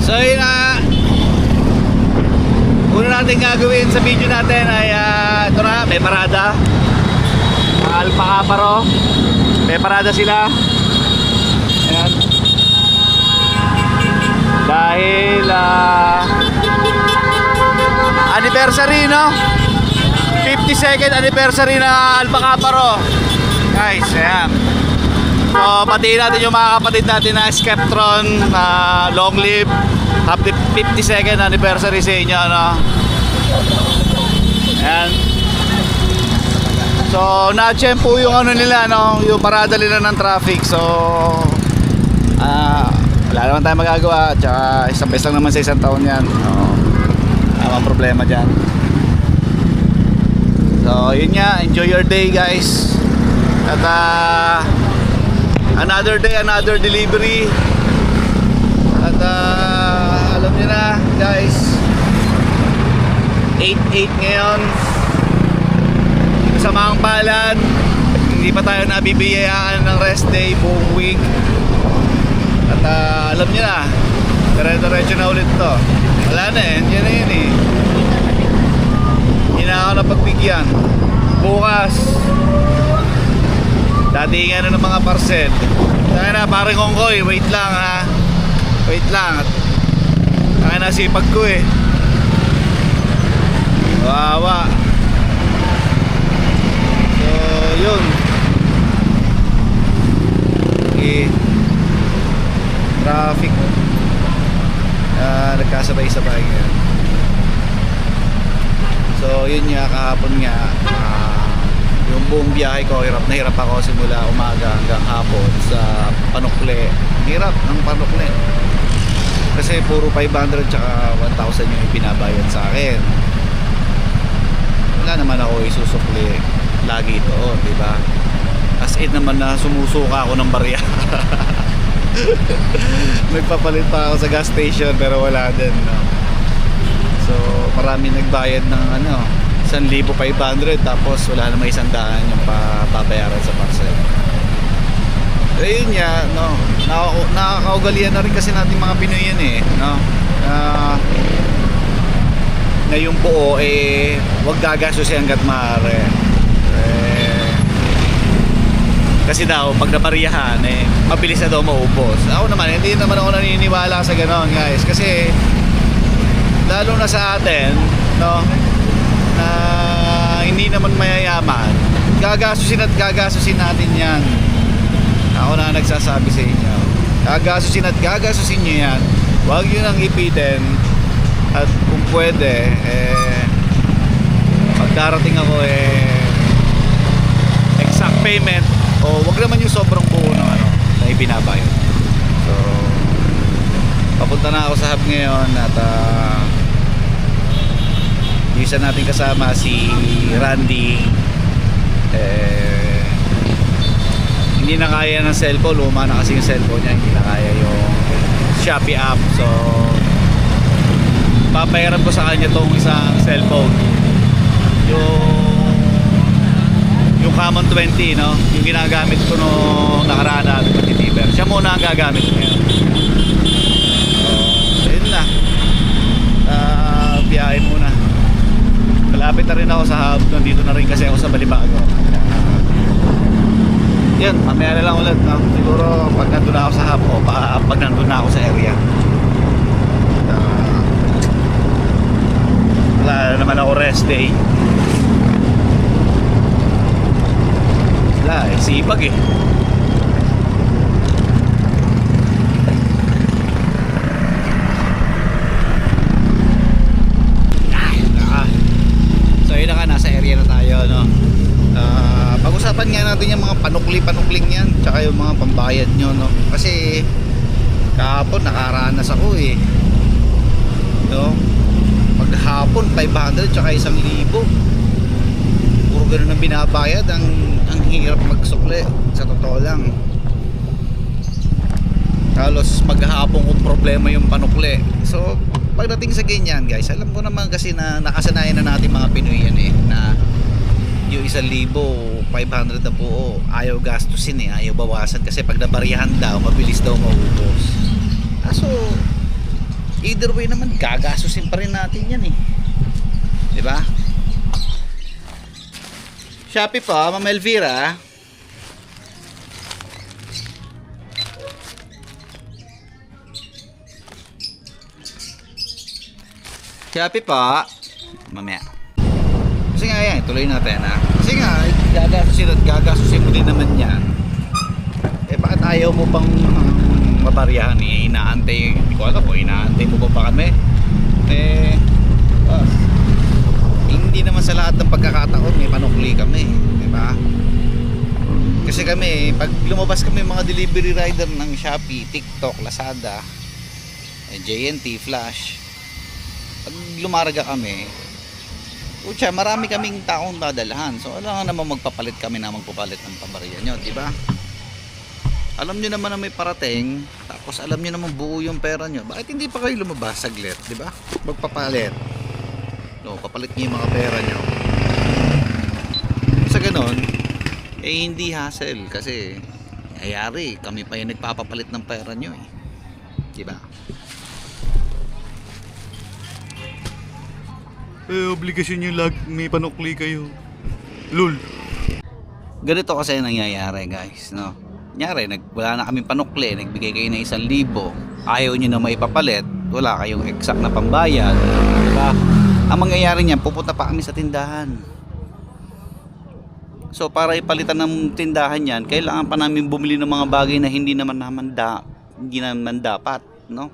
So yun na, una natin gagawin sa video natin ay ito na, may parada. Alpha Caparo, may parada sila. Ayan. Dahil anniversary, no? 52nd anniversary na Alpha Caparo. Guys, ayan. So patiin natin yung mga kapatid natin na Skeptron, long live. Happy 52nd anniversary sa inyo, no? Ayan. So na-champo yung ano nila, no? Yung parada nila ng traffic. So wala naman tayong magagawa. Tsaka isang beses lang naman sa isang taon yan. Wala problema dyan. So yun nga, enjoy your day, guys. At another day, another delivery. At alam nyo na, guys, 8-8 ngayon. Kasamaang palad, hindi pa tayo nabibiyayaan ng rest day buong week. At alam nyo na, dire-diretso na ulit to. Wala na eh, yan na yun eh. Hindi na ako napagbigyan. Bukas datingan na ng mga parcel. Kaya na, parang Ongkoy, wait lang ha. Wait lang. Kaya na sipag ko eh. Wawa. So yun, okay. Traffic nagkasabay-sabay ngayon. So yun nga, kahapon nga yung buong biyahe ko, hirap na hirap ako simula umaga hanggang hapon sa Panukle. Hirap ng Panukle kasi puro 500 tsaka 1,000 yung ipinabayad sa akin. Wala naman ako isusukli lagi ito, di ba? As in naman na sumusuka ako ng barya. Nagpapalit pa ako sa gas station pero wala din, no? So marami nagbayad ng 1,500 tapos wala na may 100 yung pabayaran sa parcel. Ayun nga, no, nakakaugalian na rin kasi natin mga Pinoy yan eh, no? Na yung buo wag gagastusin hanggat maaari. Kasi daw pag napariyahan mabilis na daw maubos. Ako naman, hindi naman ako naniniwala sa gano'n, guys, kasi lalo na sa atin, no, na hindi naman mayayaman, gagasusin at gagasusin natin yan. Ako na nagsasabi sa inyo, gagasusin at gagasusin nyo yan. Huwag nyo nang ipitin. At kung pwede pag darating ako exact payment, o wag naman yung sobrang buo ng na ibinabayad. So papunta na ako sa hub ngayon at isa natin kasama si Randy. Hindi na kaya ng cellphone, luma na kasi yung cellphone niya, hindi na kaya yung Shopee app. So papayaran ko sa kanya tong isang cellphone, yung Camon 20, no, yung ginagamit ko nung nakaraan natin pag-deliver. Siya muna ang gagamit ko ngayon. So yun na, biyahe muna. Malapit na rin ako sa hub. Nandito na rin kasi ako sa Balibago. Yan, mamaya na lang ulit, no? Siguro pag nandun na ako sa hub o pag nandun na ako sa area. Wala naman ako rest day. Wala sipag eh. Nasa area na tayo, no? Pag-usapan nga natin yung mga panukli-panukling yan, tsaka yung mga pambayad nyo, no? Kasi kahapon nakaranas ako no? Maghapon 500 tsaka 1,000. Puro ganun ang binabayad. Ang hirap magsukli, sa totoo lang. Halos maghapon kung problema yung panukli. So pagdating sa ganyan, guys, alam ko naman kasi na nakasanayan na natin mga Pinoy yan na yung 1,500 na buo ayaw gastusin ayaw bawasan kasi pag nabariyahan daw mabilis daw maubos. So either way naman gagasusin pa rin natin yan eh, di ba? Shopee po, Ma'am Elvira. Shopee po. Mamaya. Kasi nga yan, tuloy natin ha. Kasi nga, gagasusin at gagasusin mo din naman yan. Eh bakit ayaw mo pang mabaryahan eh? Inaantay, hindi ko alam kung inaantay mo pa kami. Eh, hindi naman sa lahat ng pagkakataon may panukli kami. Diba? Kasi kami, pag lumabas kami mga delivery rider ng Shopee, TikTok, Lazada, JNT, Flash, pag lumarga kami, pucha, marami kaming taong dadalhan. So alam naman magpapalit kami na magpapalit ng pabarya nyo, di ba? Alam nyo naman na may parating, tapos alam nyo naman buo yung pera nyo. Bakit hindi pa kayo lumabas saglit, di ba? Magpapalit. No, papalit nyo yung mga pera nyo. Sa ganon, eh hindi hassle kasi ayari, kami pa yung nagpapapalit ng pera nyo eh. Di ba? Obligasyon yung may panukli kayo. Lul. Ganito kasi nangyayari guys, no? Kunyari, wala na kaming panukli, nagbigay kayo ng 1,000. Ayaw nyo na maipapalit, wala kayong exact na pambayad, diba? Ang mangyayari niyan, pupunta pa kami sa tindahan. So para ipalitan ng tindahan yan, kailangan pa namin bumili ng mga bagay na hindi naman dapat, no?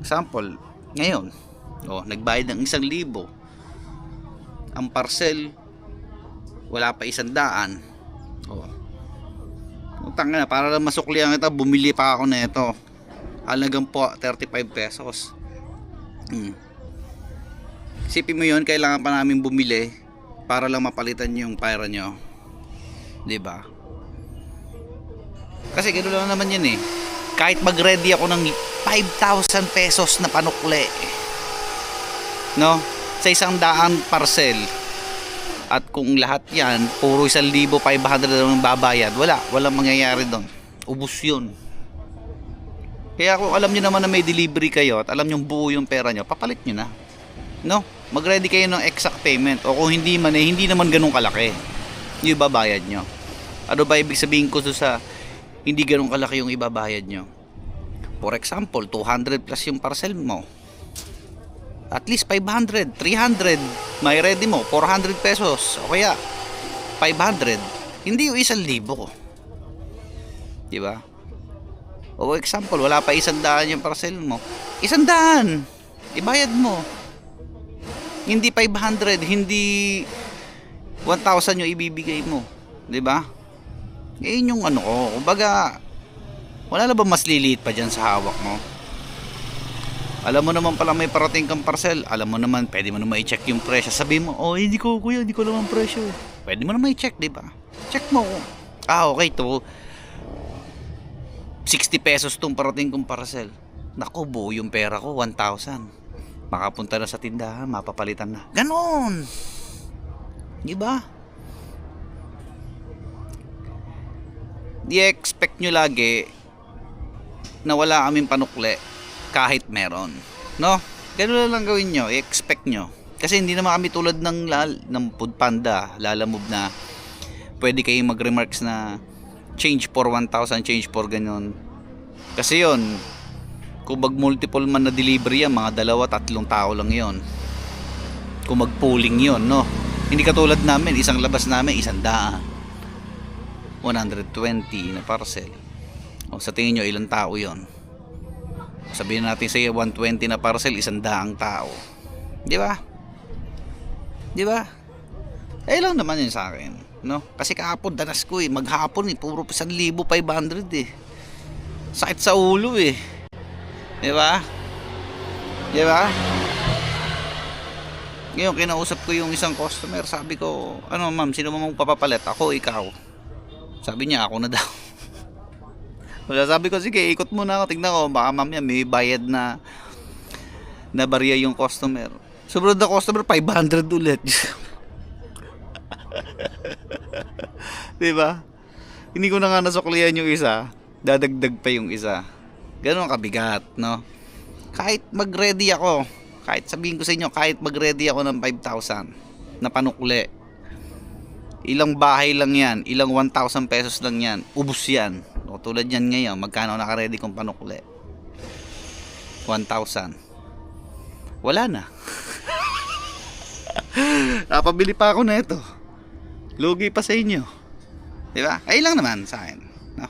Example, ngayon, nagbayad ng 1,000. Ang parcel wala pa 100. Utang na, para lang masuklihan kita, bumili pa ako na ito. Halagang po 35 pesos. Isipin mo yun, kailangan pa namin bumili para lang mapalitan yung pera nyo, diba? Kasi gano'n lang naman yun eh. Kahit mag-ready ako ng 5,000 pesos na panukli, no? Sa 100 parcel, at kung lahat yan puro 1,500 ang babayad, walang mangyayari doon, ubos yun. Kaya kung alam nyo naman na may delivery kayo at alam nyo buo yung pera nyo, papalit nyo na, no? Mag-ready kayo ng exact payment, o kung hindi man hindi naman ganun kalaki yung ibabayad nyo. Ano ba ibig sabihin ko sa hindi ganun kalaki yung ibabayad nyo? For example, 200 plus yung parcel mo, at least 500, 300, may ready mo 400 pesos o kaya 500, hindi yung 1,000, di ba? O example, wala pa 100 yung parcel mo, 100 ibayad mo, hindi 500, hindi 1,000 yung ibibigay mo, di ba? Yun yung ano ko, kumbaga wala na ba mas liliit pa dyan sa hawak mo? Alam mo naman pala may parating kang parcel, alam mo naman, pwede mo naman i-check yung presyo. Sabi mo, hindi ko kuya, hindi ko naman presyo. Pwede mo naman i-check, di ba? Check mo. Okay to, 60 pesos tong parating kong parcel. Naku, buo yung pera ko, 1,000. Makapunta na sa tindahan, mapapalitan na. Ganon! Di ba? Di-expect nyo lagi na wala kaming panukli kahit meron, no? Ganun lang gawin nyo, i-expect nyo. Kasi hindi naman kami tulad ng Food Panda, Lalamove na pwede kayong mag-remarks na change for 1,000, change for ganun. Kasi yon, kung mag-multiple man na delivery yan, mga 2-3 tao lang yon. Kung mag-pooling yon, no? Hindi katulad namin, isang labas namin 100, 120 na parcel. O sa tingin nyo, ilang tao yon? Sabihin natin sa 120 na parcel, 100 tao. Di ba? Di ba? Lang naman yun sa akin, no? Kasi kahapon danas ko maghapon puro 1,500 eh. Sakit sa ulo eh. Di ba? Di ba? Ngayon kinausap ko yung isang customer, sabi ko, ano ma'am, sino mo magpapapalit? Ako, ikaw. Sabi niya, ako na daw. Wala, sabi ko, sige, ikot muna ako, tignan ko, baka mamaya may bayad na barya yung customer. Sobrang na customer, 500 ulit. Diba? Hindi ko na nga nasuklihan yung isa, dadagdag pa yung isa. Ganon kabigat, no? kahit mag-ready ako, kahit sabihin ko sa inyo, kahit mag-ready ako ng 5,000 na panukli, ilang bahay lang yan, ilang 1,000 pesos lang yan, ubos yan. O, tulad yan ngayon, magkano naka-ready kong panukli? 1,000. Wala na. Napabili pa ako na ito. Lugi pa sa inyo. Diba? Ay lang naman sa akin, no?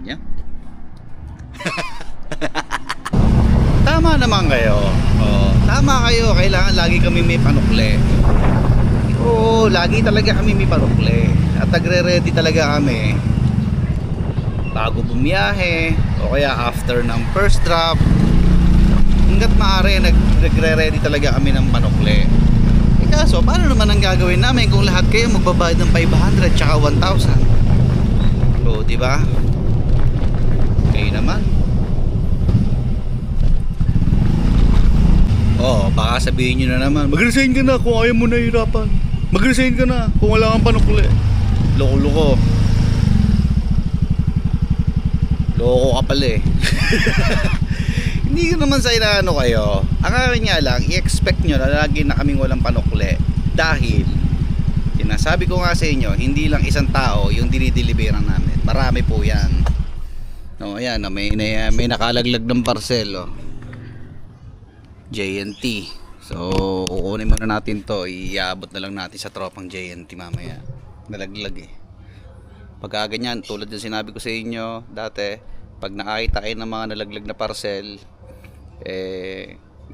Yan. Tama naman kayo. Oh, tama kayo. Kailangan lagi kami may panukli. Oo, lagi talaga kami may panukli. At nagre-ready talaga kami bago bumiyahe o kaya after ng first drop. Hanggat maaari nagre-ready talaga kami ng panukli. Eh kaso, paano naman ang gagawin namin kung lahat kayo magbabayad ng 500 tsaka 1,000? Oo, diba? Kayo naman. Oh, baka sabihin nyo na naman, mag-resign ka na kung ayaw mo na hirapan. Mag-resign ka na kung wala kang panukli. Loko-loko. Loko ka pala eh. Hindi ko naman sa inaano kayo. Ang akin nga lang, i-expect nyo na lagi na kaming walang panukli. Dahil, sinasabi ko nga sa inyo, hindi lang isang tao yung dinideliveran namin. Marami po yan. No, ayan, may nakalaglag ng parcel. Oh. JNT. So, kukunin muna natin to. Iabot na lang natin sa tropang JNT mamaya. Nalaglag eh. Pagka ganyan, tulad yung sinabi ko sa inyo dati, pag nakakita kayo ng mga nalaglag na parcel,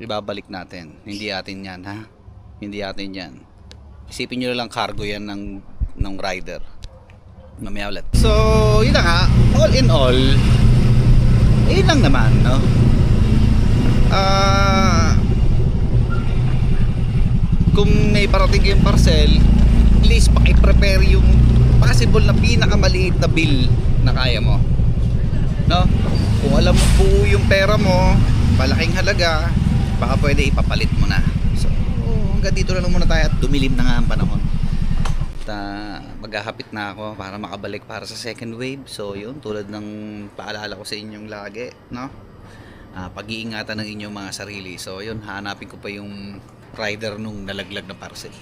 ibabalik natin. Hindi atin yan, ha? Hindi atin yan. Isipin nyo lang cargo yan ng rider. Mamaya ulit. So, yun na nga. All in all, yun lang naman, no? Kung may parating kayong parcel, please paki-prepare yung possible na pinakamaliit na bill na kaya mo, no? Kung alam mo po yung pera mo, malaking halaga, baka pwede ipapalit mo na. So, hanggang dito na lang muna tayo at dumilim na nga ang panahon. At maghahapit na ako para makabalik para sa second wave. So, yun, tulad ng paalala ko sa inyong lagi, no? Pag-iingatan ng inyong mga sarili. So yun, hanapin ko pa yung rider nung nalaglag na parcel.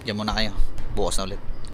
Diyan muna kayo, bukas na ulit.